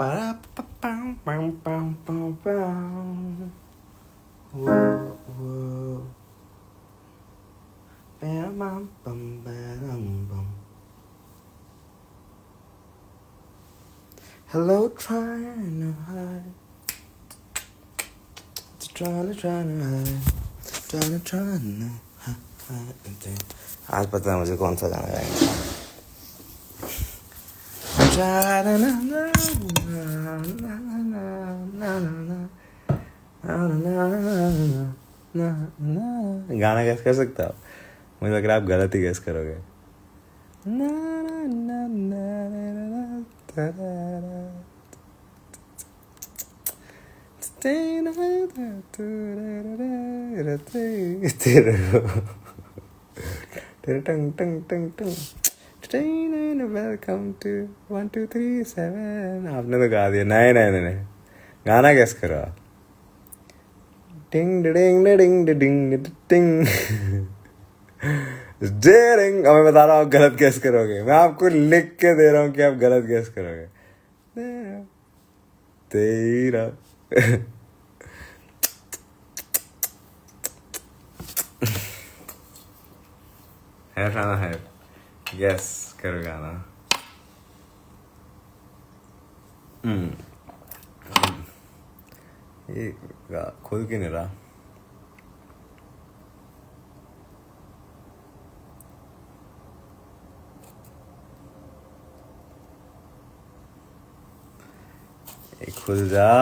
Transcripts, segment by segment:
Whoa, whoa. Bam, bam, bam, bam, bam. Hello, trying to hide. Trying to hide. Trying to hide. आज पता है मुझे कौन सा गाना गाएंगे. गाना गैस कर सकते हो? मुझे लग रहा है आप गलत ही गैस करोगे. Tongue tongue tongue tongue. Welcome to 1 2 3 7. आपने तो गा दिया. नहीं नहीं नहीं नहीं, गाना गैस करो. डिंग डिंग डिंग डिंग डिंग. डेरिंग. अब मैं बता रहा हूँ आप गलत गैस करोगे. मैं आपको लिख के दे रहा हूँ कि आप गलत गैस करोगे. तेरा है खाना है. गैस करो गाना. ये खुद की नहीं रहा. खुल जा.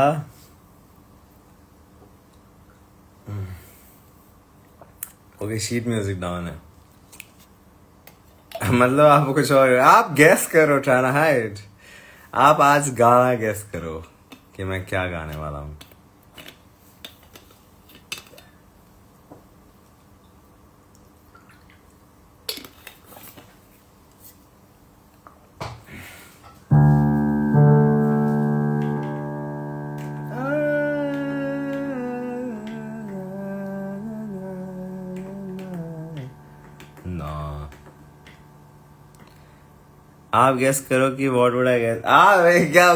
ओके, शीट म्यूजिक डाउन है. मतलब आपको कुछ और. आप गैस करो. ट्राना हाइड. आप आज गाना गैस करो कि मैं क्या गाने वाला हूँ. आप गैस करो कि व्हाट वुड आई गेस. क्या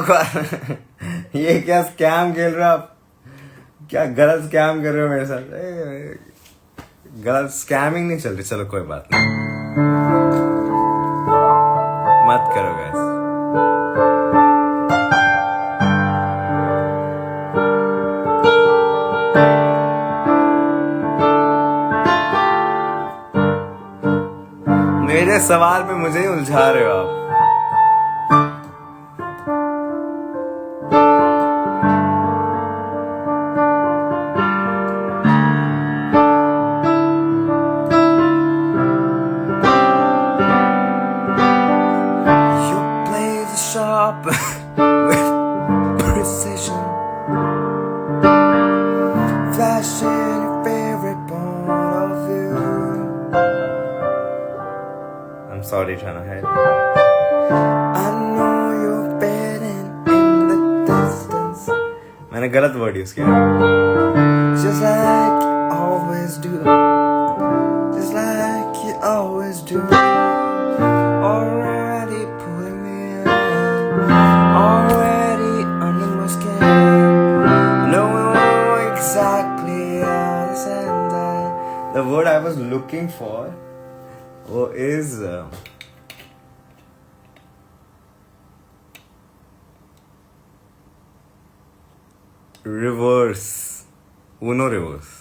ये क्या स्कैम खेल रहे हो आप? क्या गलत स्कैम कर रहे हो मेरे साथ? गलत स्कैमिंग नहीं चल रही. चलो कोई बात नहीं, मत करो गैस. मेरे सवाल पे मुझे ही उलझा रहे हो आप. Sorry, Trana Head. I know you're betting in the distance. मैंने गलत वर्ड यूज किया. Just like you always do. Just like you always do. Already pulling me in. Already under my skin. Knowing exactly how to send that. The word I was looking for is reverse. Uno reverse.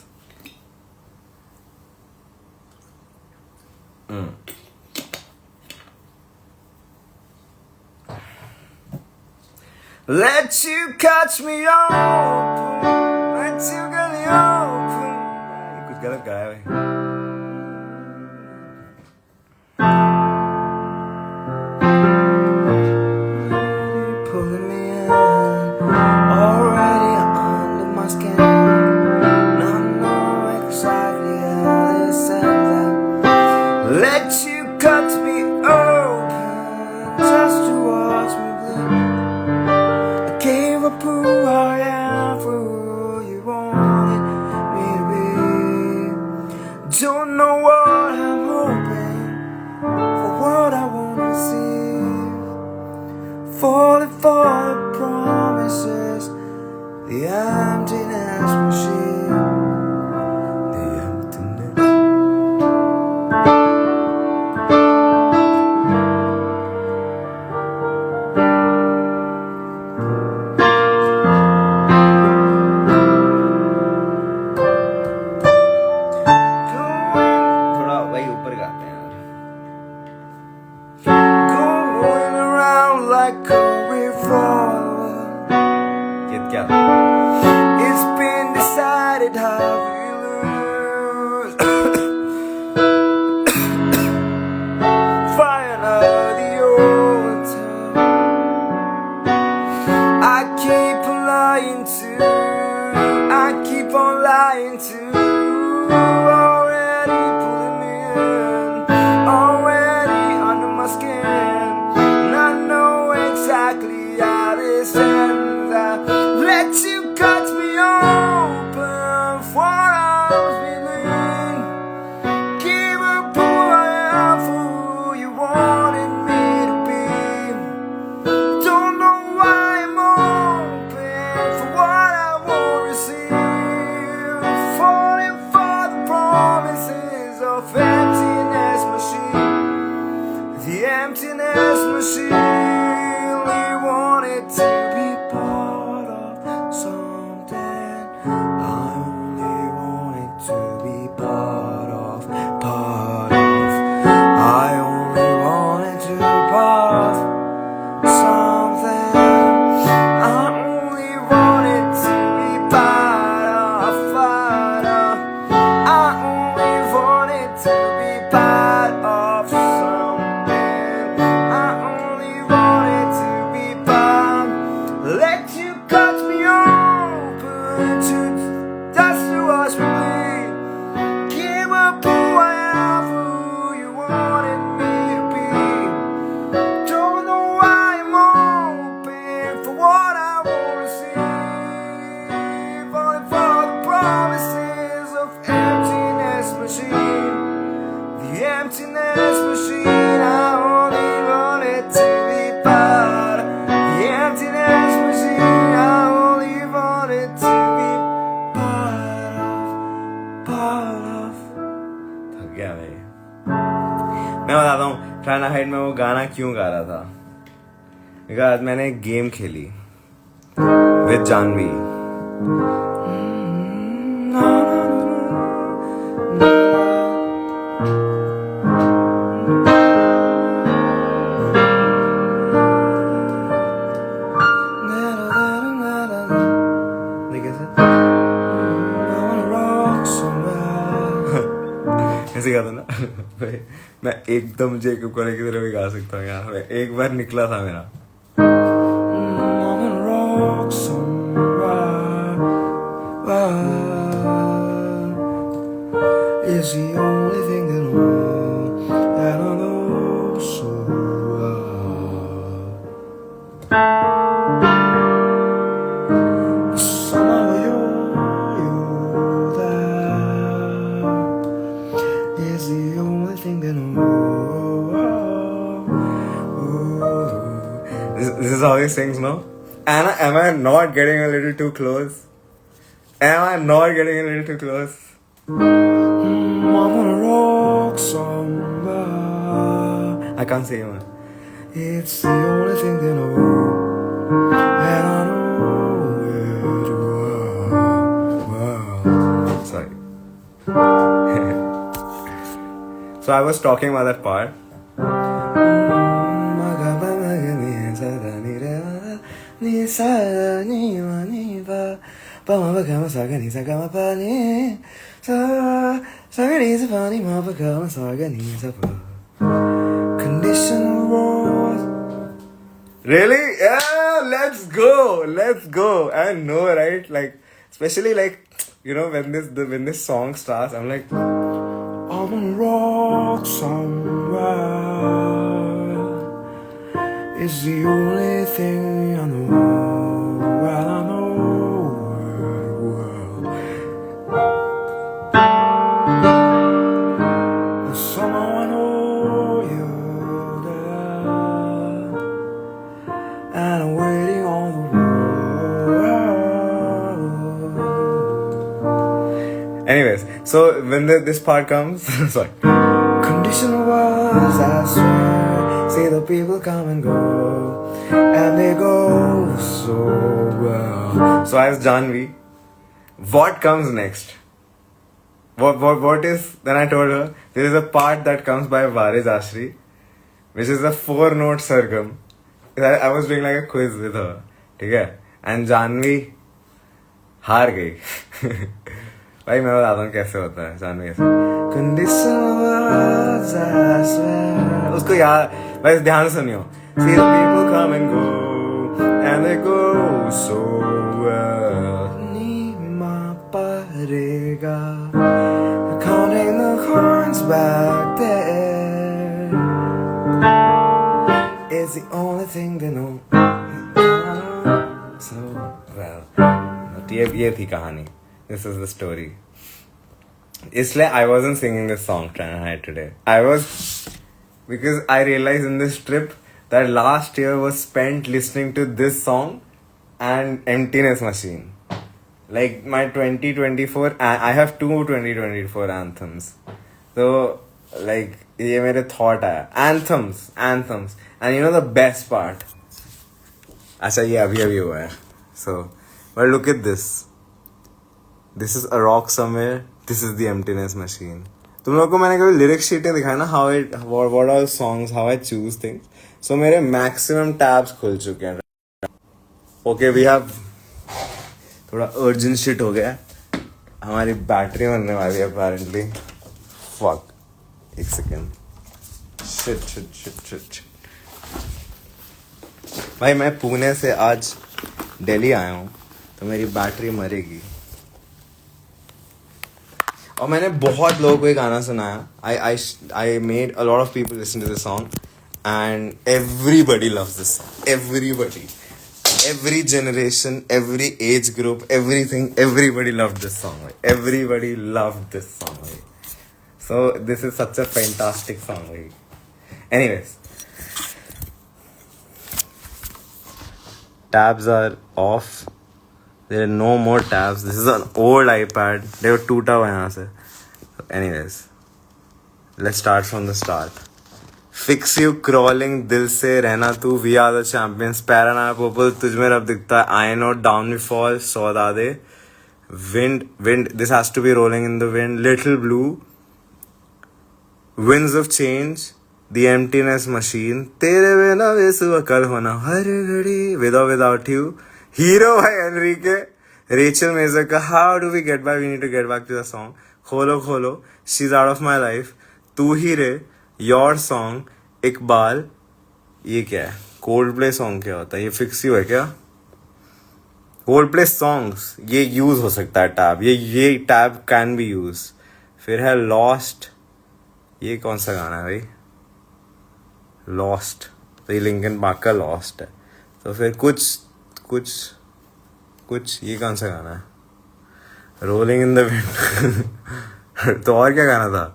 Let you catch me open. Let you get me open. कुछ गलत गाया भाई. falling for the promises, the emptiness machine, the emptiness. थोड़ा वही ऊपर गाते हैं यार. Going around like a river. क्या? It's been decided how we lose. Finally your turn. I keep on lying to, I keep on lying to. Already pulling me in, already under my skin. And I know exactly how this ends. I let you cut me open for what I was feeling. Give up who I am for who you wanted me to be. Don't know why I'm open for what I won't receive. Falling for the promises of emptiness machine. The emptiness machine. We wanted to be part of something. I only wanted to be part of. I only wanted to be part of something. I only wanted to be part of. I only wanted to be part of something. I only wanted to be part. Let you cut me open to just to watch me bleed. Give up who I am for who you wanted me to be. Don't know why I'm open for what I won't receive. Falling for the promises of emptiness machine. The emptiness machine. I only wanted to be part of. The emptiness machine. I only wanted to be part of. थक गया भाई. मैं बताता हूँ ट्राइना height में वो गाना क्यों गा रहा था. आज मैंने एक गेम खेली विद जानवी. ऐसे गा था ना. मैं एकदम जेकब कोने की तरह भी गा सकता हूँ यार. एक बार निकला था मेरा. Is the only thing that I know so well. Somehow you're there. Is the only thing that I know. This is how he sings, no? Anna, am I not getting a little too close? Am I not getting a little too close? I'm gonna rock somewhere. I can't say it, man. It's the only thing they know, and I know it well. Sorry. So I was talking about that part. Conditional world. Really? Yeah, let's go. Let's go. I know, right? Like, especially like, you know, when this song starts, I'm like, I'm gonna rock somewhere. It's the only thing I know. Well, I know it well. Somehow I know you're there, Anyways, so when this part comes, sorry. Conditional was, I swear. See the people come and go, and they go so well. So I asked Janvi, what comes next? What is? Then I told her there is a part that comes by Varis Ashri, which is a 4-note sargam. I was doing like a quiz with her, ठीक है? And Janvi हार गई. भाई मैं बताता हूँ कैसे होता है जानवी कैसे. Conditions, I swear. उसको यार भाई ध्यान से सुनियो. See the people come and go, and they go so well. नीमा पड़ेगा, counting the horns back there. It's the only thing they know. So well. But ये थी कहानी. This is the story. इसलिए I wasn't singing this song today. Because I realized in this trip that last year was spent listening to this song and Emptiness Machine. Like my 2024, I have 2 2024 anthems. So like ये मेरे thought आया. Anthems. And you know the best part? अच्छा ये अभी हुआ है. So, but look at this. This is a rock somewhere. This is the Emptiness Machine. तुम लोगों को मैंने कभी लिरिक्स शीटें दिखाई ना, what are songs, how I choose things. So मेरे maximum tabs खुल चुके हैं. Okay, we have थोड़ा urgent shit हो गया. हमारी बैटरी मरने वाली है apparently. Fuck. एक सेकेंड. Shit. भाई मैं पुणे से आज दिल्ली आया हूँ तो मेरी बैटरी मरेगी. और मैंने बहुत लोगों को ये गाना सुनाया. I made a lot of people listen to this song and everybody loves this song. Every generation, every age group, everything, everybody loved this song. Everybody loved this song. So this is such a fantastic song. Anyways, tabs are off. There are no more tabs. This is an old iPad. They were टूटा हुआ यहाँ से. Anyways, let's start from the start. Fix you crawling दिल से रहना तू. We are the champions. Paranoia purple तुझ में रब दिखता है. I know down we fall. सौ दादे. Wind. This has to be rolling in the wind. Little blue. Winds of change. The emptiness machine. तेरे बिना बेसुआ कल होना हर घड़ी. With or without you. Hero by Enrique. Rachel Mazer का How do we get by? We need to get back to the song. खोलो She's out of my life. तू ही रे. Your song. Iqbal. ये क्या है? Coldplay song क्या होता है? ये Fix You है क्या? Coldplay songs ये use हो सकता है tab. ये tab can be used. फिर है Lost. ये कौन सा गाना है भाई? Lost. तो ये लिंकन पार्क का Lost है. तो फिर कुछ ये कौन सा गाना है? Rolling in the wind. तो और क्या गाना था?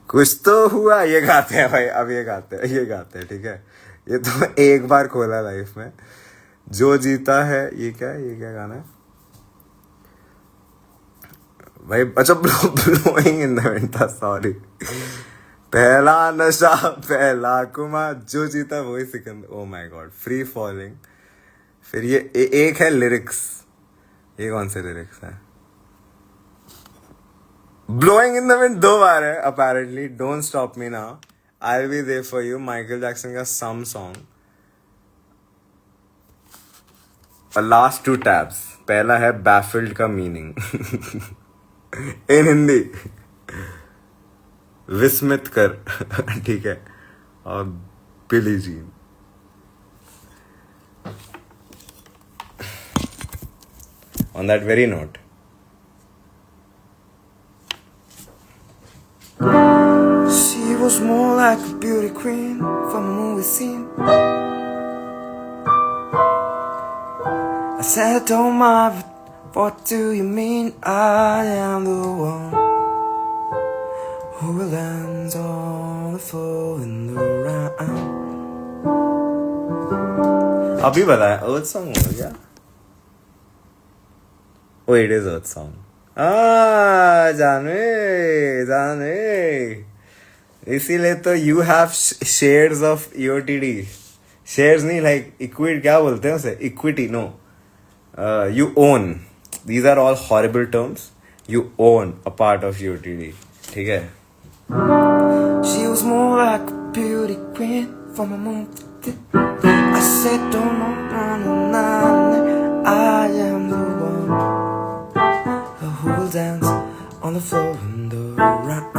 कुछ तो हुआ. ये गाते हैं भाई. अब ये गाते हैं ठीक है. ये तो एक बार खोला लाइफ में. जो जीता है ये क्या गाना है भाई? अच्छा ब्लोइंग इन द विंड था. सॉरी. पहला नशा पहला कुमा. जो जीता वही Sikandar. Oh my God. Free falling. फिर ये एक है लिरिक्स. ये कौन से लिरिक्स है? ब्लोइंग इन द विंड 2 बार है apparently. Don't stop me now. I will be there for you. Michael Jackson का सम सॉन्ग. और लास्ट 2 टैब्स. पहला है बैफिल्ड का मीनिंग इन हिंदी. विस्मित कर. ठीक है. और Billie Jean. On that very note, she was more like a beauty queen from a movie scene. I said, don't mind, what do you mean? I am the one who lands on the floor in the round. अभी बताया Earth song हो गया. Oh, it is Earth song. जाने जाने, इसीलिए तो you have shares of EOTD. Shares नहीं, like equity, क्या बोलते हैं उसे, equity, no, you own. These are all horrible terms. You own a part of EOTD. ठीक है? She was more like a beauty queen from a movie. I said, don't know, I am the one who will dance on the floor in the round.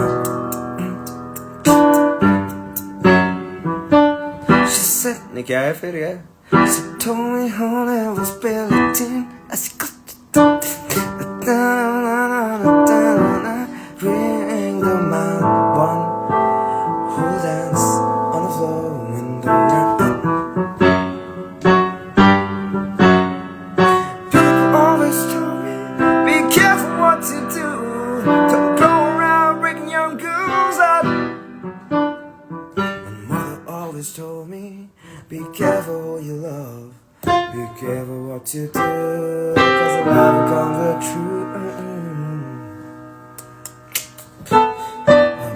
She said, नहीं क्या है फिर यार? She told me her name was Billie Jean. I said, ring the man, one who dance on the floor in the night. People always tell me, be careful what you do. Don't go around breaking young girls up. And mother always told me, be careful who you love. Be careful what you do, 'cause it never comes the truth.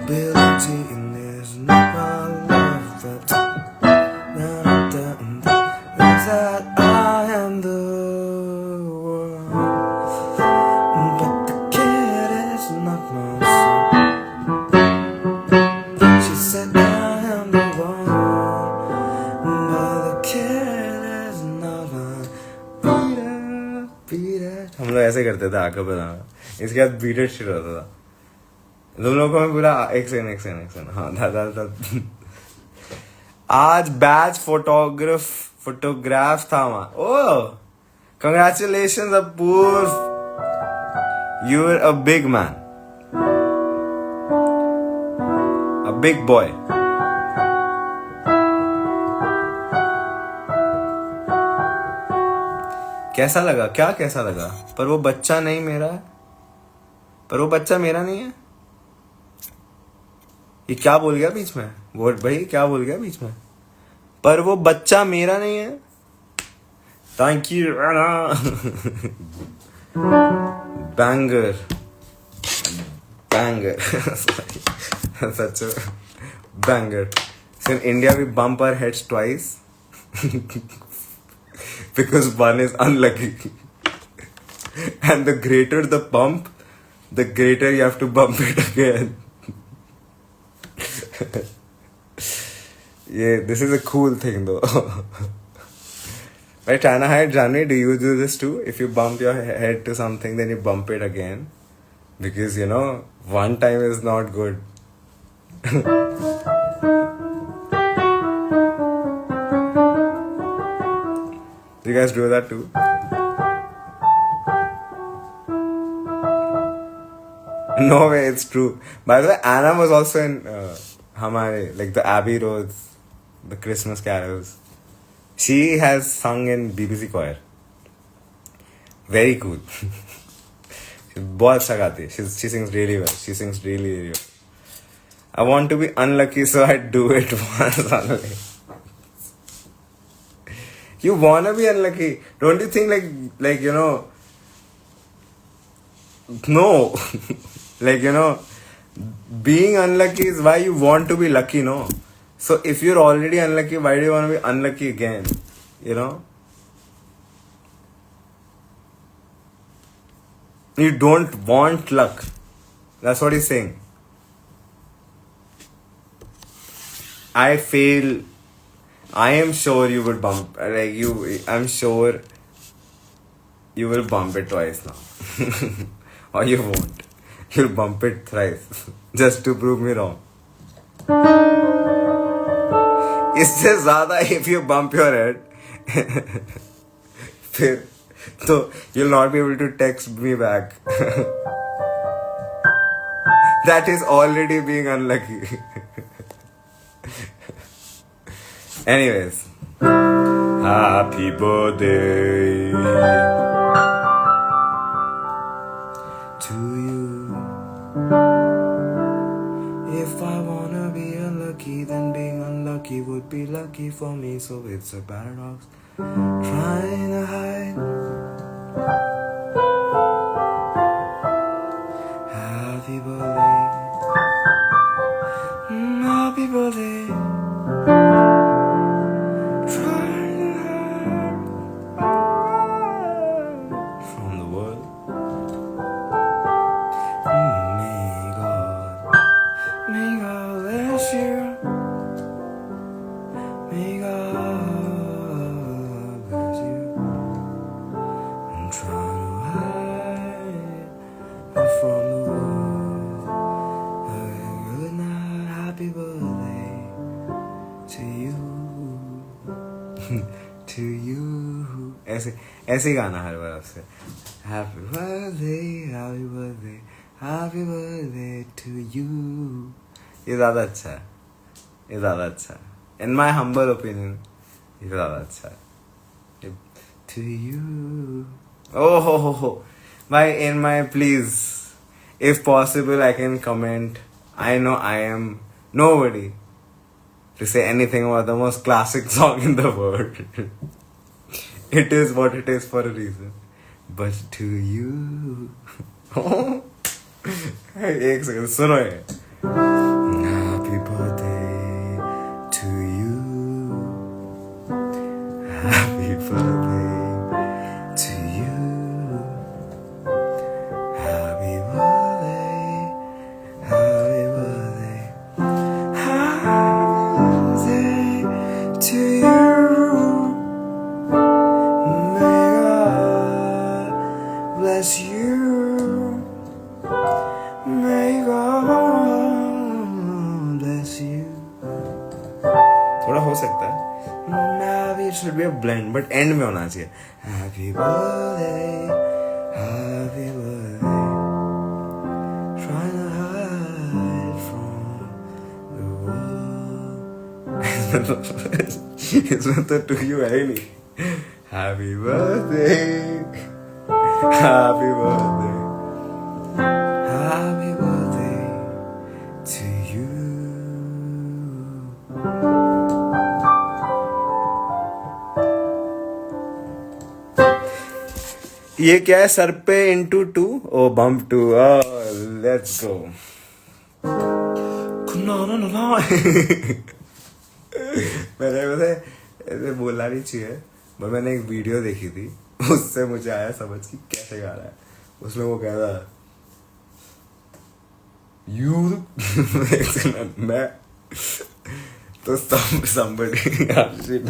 Ability in this not my love that I am the world, but the kid is not my son. She said I am the one, but the kid is not my Peter. हम लोग ऐसे करते थे आगे बताना, इसके बाद बीटेड शुरू होता था. तुम लोगों को मैं बोला एक सेकंड हाँ दादा आज बैच फोटोग्राफ था वहाँ. Oh congratulations Apoorv, you are a big man, a big boy. कैसा लगा, क्या कैसा लगा? पर वो बच्चा नहीं मेरा, पर वो बच्चा मेरा नहीं है. ये क्या बोल गया बीच में? वो भाई क्या बोल गया बीच में? पर वो बच्चा मेरा नहीं है. Thank you. Banger such banger. So in India we bump our heads twice because one is unlucky. And the greater the bump, the greater you have to bump it again. Yeah, this is a cool thing though. Right, China Height, Johnny, do you do this too? If you bump your head to something, then you bump it again. Because, you know, one time is not good. Do you guys do that too? No way, it's true. By the way, Anna was also in like the Abbey Roads, the Christmas carols. She has sung in BBC choir. Very cool. बहुत अच्छा गाती है. She sings really well. She sings really, really well. I want to be unlucky, so I do it once only. You wanna be unlucky? Don't you think like you know? No. Like, you know, being unlucky is why you want to be lucky, no? So if you're already unlucky, why do you want to be unlucky again? You know? You don't want luck. That's what he's saying. I am sure you would bump, I'm sure you will bump it twice now. Or you won't. You'll bump it thrice. Just to prove me wrong. इससे ज़्यादा if you bump your head, फिर तो you'll not be able to text me back. That is already being unlucky. Anyways, happy birthday to you. If I wanna be unlucky, then being unlucky would be lucky for me. So it's a paradox, trying to hide to you. ऐसे ऐसे ही गाना हर बार आपसे. Happy birthday, happy birthday, happy birthday to you. ये ज़्यादा अच्छा है. ये ज़्यादा अच्छा है. In my humble opinion, ये ज़्यादा अच्छा है. To you. Oh ho ho ho. Please, if possible, I can comment. I know I am nobody to say anything about the most classic song in the world. It is what it is for a reason. But to you. एक second सुनो ये. Happy birthday to you. Happy birthday to you. Happy birthday. Happy birthday. Happy birthday to you. May God bless you. May God bless you. थोड़ा हो सकता है. Maybe it should be a blend, but end में होना चाहिए. Happy birthday, happy birthday. Trying to hide from the world. इसमें तो to you है ही नहीं. Happy birthday, happy birthday, happy birthday to you. ये क्या है सर पे into 2 O bump 2 let's go. मैंने वैसे ऐसे बोलना नहीं चाहिए, पर मैंने एक वीडियो देखी थी, उससे मुझे आया समझ कि कैसे गा रहा है. उसमें वो कह रहा यू मैं तो somebody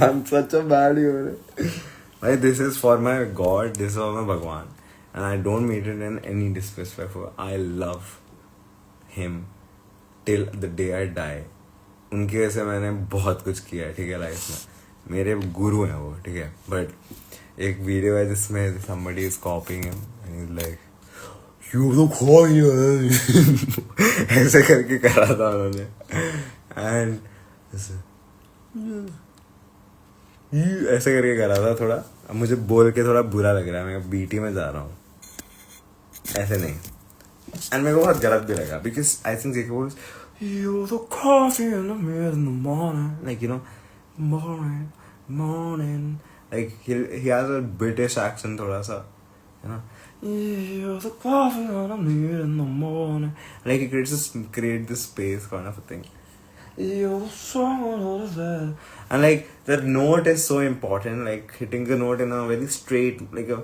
I'm such a bad human. Like this is for my God, this is for my Bhagwan, and I don't mean it in any disrespectful. I love him till the day I die. उनकी वजह से मैंने बहुत कुछ किया है, ठीक है, लाइफ में. मेरे गुरु हैं वो, ठीक है. बट एक वीडियो है जिसमें somebody is copying him and he's like you look horny ऐसे करके करा था उन्होंने. and ऐसे करके करा था थोड़ा. अब मुझे बोल के थोड़ा बुरा लग रहा है, मैं बीटी में जा रहा हूँ, ऐसे नहीं. एंड मेरे को बहुत गलत भी लगा because I think it was you the coffee in the morning, like you know, morning like he has a British accent थोड़ा सा, you know, you the coffee in the morning, like he create this space kind of a thing. And like the note is so important, like hitting the note in a very straight, like a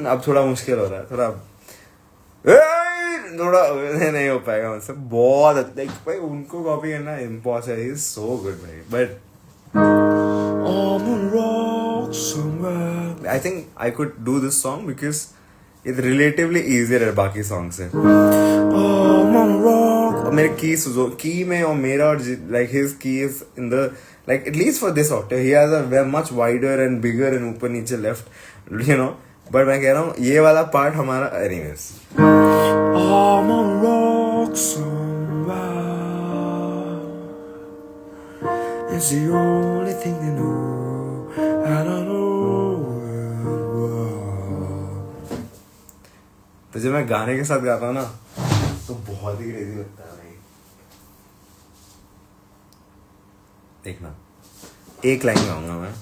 अब थोड़ा मुश्किल हो रहा है, थोड़ा नहीं हो पाएगा मुझसे. बहुत अच्छा भाई, उनको कॉपी करना impossible. He is so good भाई. But I think I could do this song because it relatively easier है बाकी सॉन्ग से. मेरे की में और मेरा और लाइक हिज की is in the like at least for this octave he has a very much wider and bigger and ऊपर नीचे left, you know. but मैं कह रहा हूँ ये वाला part हमारा anyways. I'm a rock somewhere, it's the only thing I know, and I know it. तो जब मैं गाने के साथ गाता हूँ ना तो बहुत ही क्रेजी लगता है भाई. देखना एक लाइन गाऊंगा मैं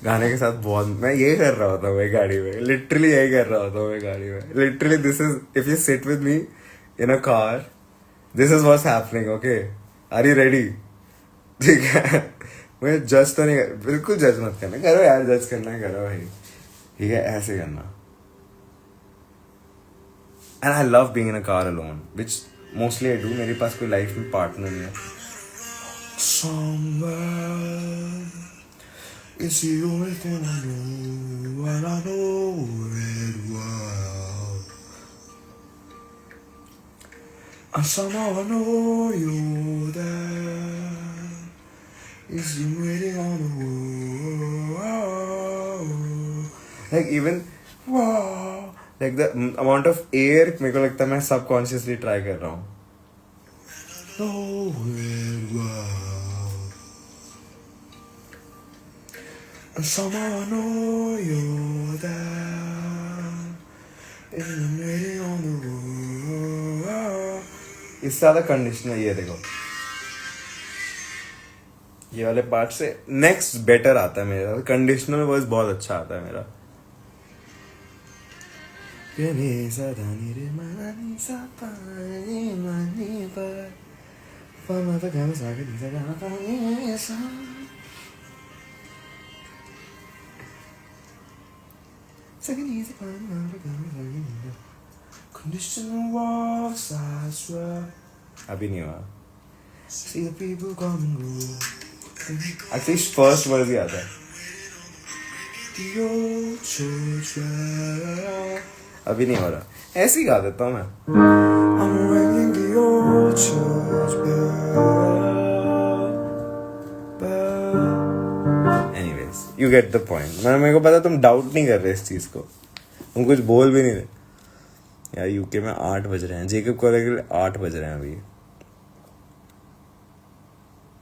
गाने के साथ. बहुत मैं यही कर रहा होता हूँ भाई गाड़ी में, लिटरली यही कर रहा होता हूँ मैं गाड़ी में. Literally this is if you sit with me in a car, this is what's happening. Okay, are you ready? ठीक है. मुझे जज तो नहीं बिल्कुल जज मत करना. करो यार, जज करना है करो भाई, ठीक है, ऐसे करना. And I love being in a car alone, which mostly I do, मेरे पास कोई लाइफ में पार्टनर नहीं है. Somewhere is the only thing I know, and I know it well. And somehow I know you're there. Is you waiting on the world? Like even wow, like the amount of air मेरे को लगता है मैं subconsciously try कर रहा हूँ. Know it well. And somehow I know you're there. Is you waiting on the world? इससे ज़्यादा कंडीशनल ये देखो, ये वाले पार्ट से नेक्स्ट बेटर आता है मेरा. कंडीशनल वर्स बहुत अच्छा आता है मेरा. अभी नहीं हुआ. See the people come and go. Actually first word ही आता है. अभी नहीं हो रहा, ऐसे ही गा देता हूँ मैं. I'm ringing the old church bell. Anyways, you get the point. मेरे को पता तुम डाउट नहीं कर रहे इस चीज को, तुम कुछ बोल भी नहीं रहे. यार यूके में 8 बज रहे हैं, जेकब कॉलेज के लिए 8 बज रहे हैं अभी.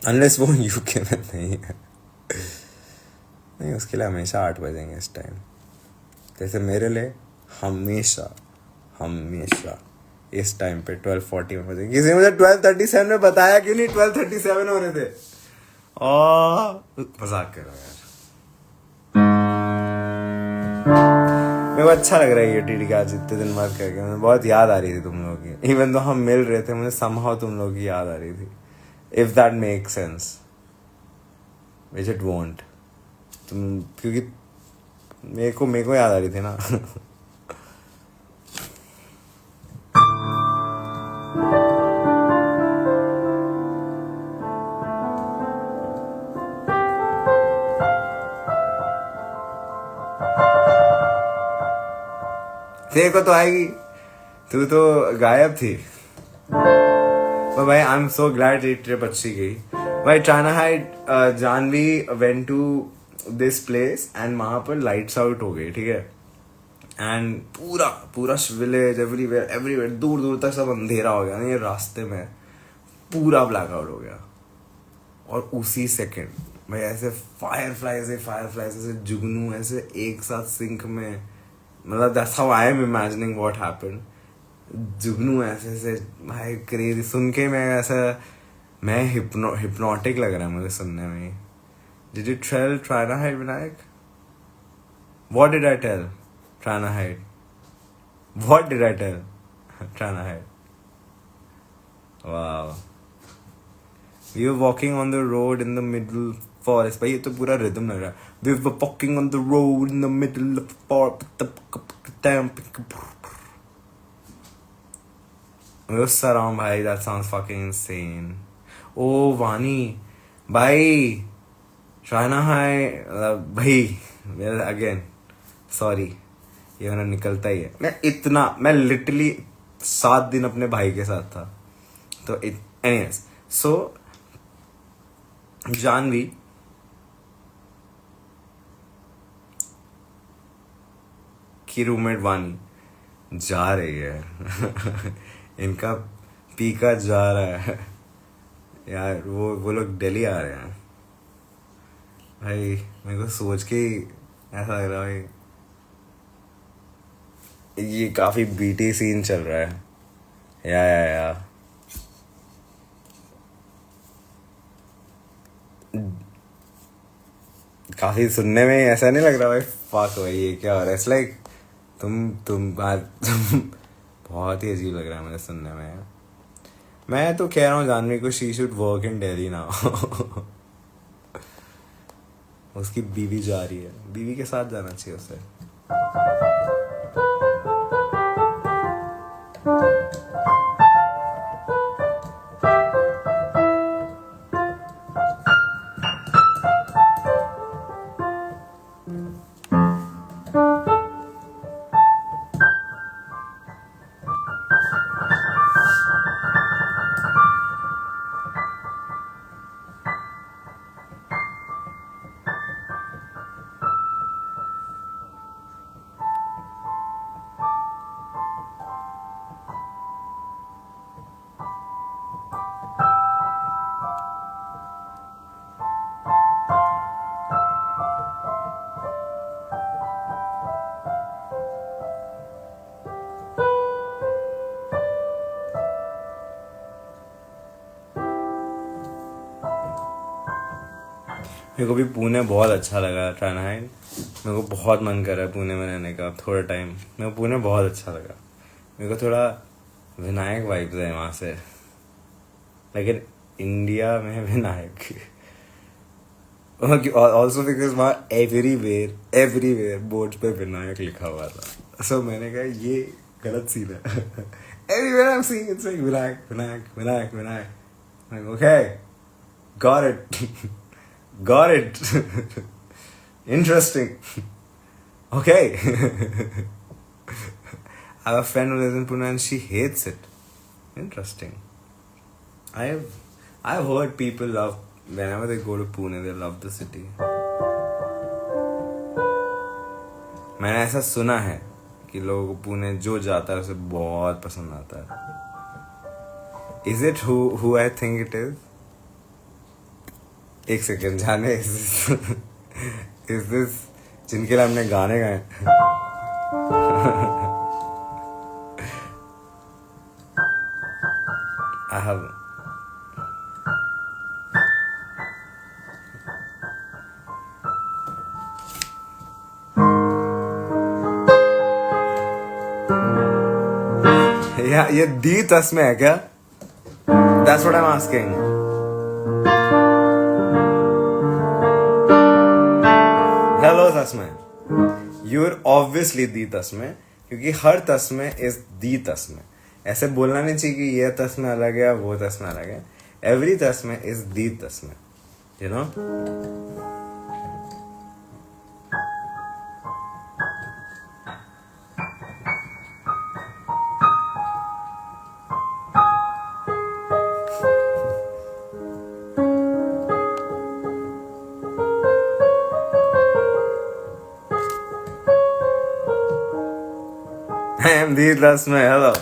अनलेस वो यूके में नहीं है. नहीं, उसके लिए हमेशा 8 बजेंगे इस टाइम. जैसे मेरे लिए हमेशा इस टाइम पे 12:40 में बजेंगे. किसी ने मुझे 12:37 में बताया क्यों नहीं 12:37 हो रहे थे. मजाक कर रहा हूँ यार. मेरे को अच्छा लग रहा है ये टीडी का आज इतने दिन बाद करके. मुझे बहुत याद आ रही थी तुम लोगों की. इवन तो हम मिल रहे थे, मुझे somehow तुम लोगों की याद आ रही थी. If that makes sense, which it won't. तुम क्योंकि मेरे को याद आ रही थी ना. तेरे को तो आएगी, तू तो गायब थी. तो भाई आई एम सो ग्लैड ये ट्रिप अच्छी गई भाई. चाइना हाइट जानवी went to this place and वहाँ पर लाइट्स आउट हो गई, ठीक है. एंड पूरा विलेज एवरीवेयर दूर तक सब अंधेरा हो गया. नहीं, रास्ते में पूरा ब्लैक आउट हो गया. और उसी सेकंड भाई ऐसे फायरफ्लाइज ऐसे जुगनू ऐसे एक साथ सिंक में. मतलब that's how I am imagining what happened. जुगनू ऐसे भाई क्रेजी. सुन के मैं ऐसा मैं हिप्नोटिक लग रहा है मुझे सुनने में. Did you tell China Height, Vinayak? What did I tell China Height? What did I tell China Height? Wow. We were walking on the road in the middle forest. भाई ये तो पूरा रिदम लग रहा है. We were walking on the road in the middle of the forest. Saram bhai, that sounds fucking insane. Oh Vani, bhai, China High, bhai, well again, sorry, ये मेरा निकलता ही है. मैं लिटरली 7 दिन अपने भाई के साथ था. तो anyways, so जानवी की रूममेट वानी जा रही है. इनका पीका जा रहा है यार. वो लोग दिल्ली आ रहे हैं भाई. मेरे को सोच के ऐसा लग रहा है ये काफी बीटी सीन चल रहा है. या काफी सुनने में ऐसा नहीं लग रहा भाई. फक भाई ये क्या हो रहा है. इट्स लाइक तुम बहुत ही अजीब लग रहा है मुझे सुनने में. मैं तो कह रहा हूँ जानवी को she should work in Delhi now. उसकी बीवी जा रही है, बीवी के साथ जाना चाहिए उसे. मेरे को भी पुणे बहुत अच्छा लगा ट्रानाहाइन. मेरे को बहुत मन कर रहा है पुणे में रहने का थोड़ा टाइम. मेरे को पुणे बहुत अच्छा लगा. मेरे को थोड़ा विनायक वाइब्स है वहाँ से. लेकिन इंडिया में विनायक ऑल्सो बिकॉज वहाँ एवरीवेयर बोर्ड पे विनायक लिखा हुआ था. सो मैंने कहा ये गलत सीन है. Everywhere I am seeing it's like Vinayak Vinayak Vinayak Vinayak. Okay got it. Interesting. Okay. I have a friend who lives in Pune and she hates it. Interesting. I've heard people love whenever they go to Pune, they love the city. मैंने ऐसा सुना है कि लोगों को पुणे जो जाता है उसे बहुत पसंद आता है. Is it who I think it is? एक सेकेंड जाने. Is this जिनके लिए हमने गाने गाए. I have ये दी तस में है क्या? That's what I'm asking. Hello Tasme. You're obviously दी तस्मे क्योंकि हर तस्मे is दी तस्मे. ऐसे बोलना नहीं चाहिए कि ये तस्मे अलग है वो तस्मे अलग है. Every तस्मे is दी तस्मे. You know? I am the तस्मे. हेलो.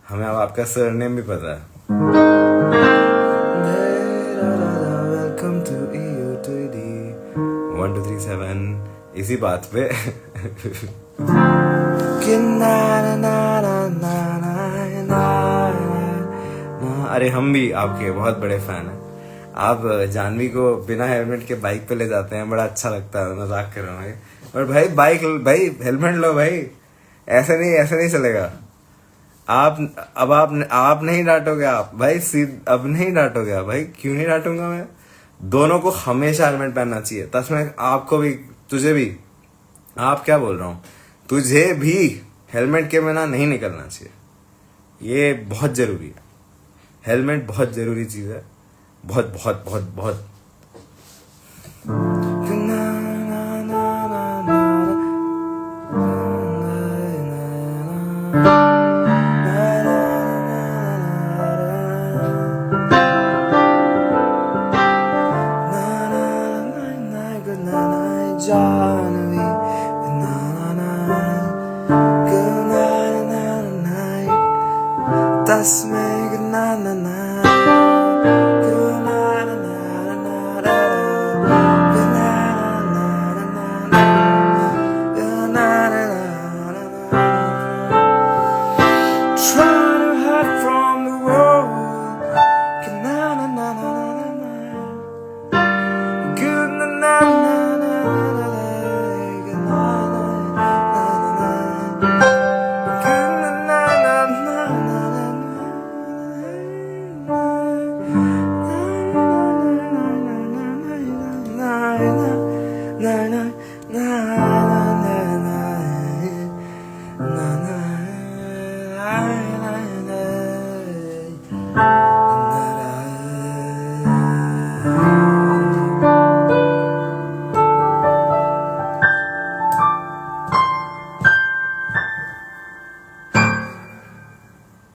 हमें अब आपका सरनेम भी पता है. Welcome to EUTD 1237. इसी बात पे अरे हम भी आपके बहुत बड़े फैन हैं. आप जानवी को बिना हेलमेट के बाइक पे ले जाते हैं, बड़ा अच्छा लगता है. मजाक कर रहा हूँ. और भाई हेलमेट लो भाई. ऐसे नहीं चलेगा. आप नहीं डांटोगे आप भाई. अब नहीं डांटोगे आप भाई. क्यों नहीं डांटूंगा मैं. दोनों को हमेशा हेलमेट पहनना चाहिए. तस्में आपको भी, तुझे भी. आप क्या बोल रहा हूँ, तुझे भी हेलमेट के बिना नहीं निकलना चाहिए. ये बहुत जरूरी है. हेलमेट बहुत जरूरी चीज है. बहुत बहुत बहुत बहुत. That's me, good night.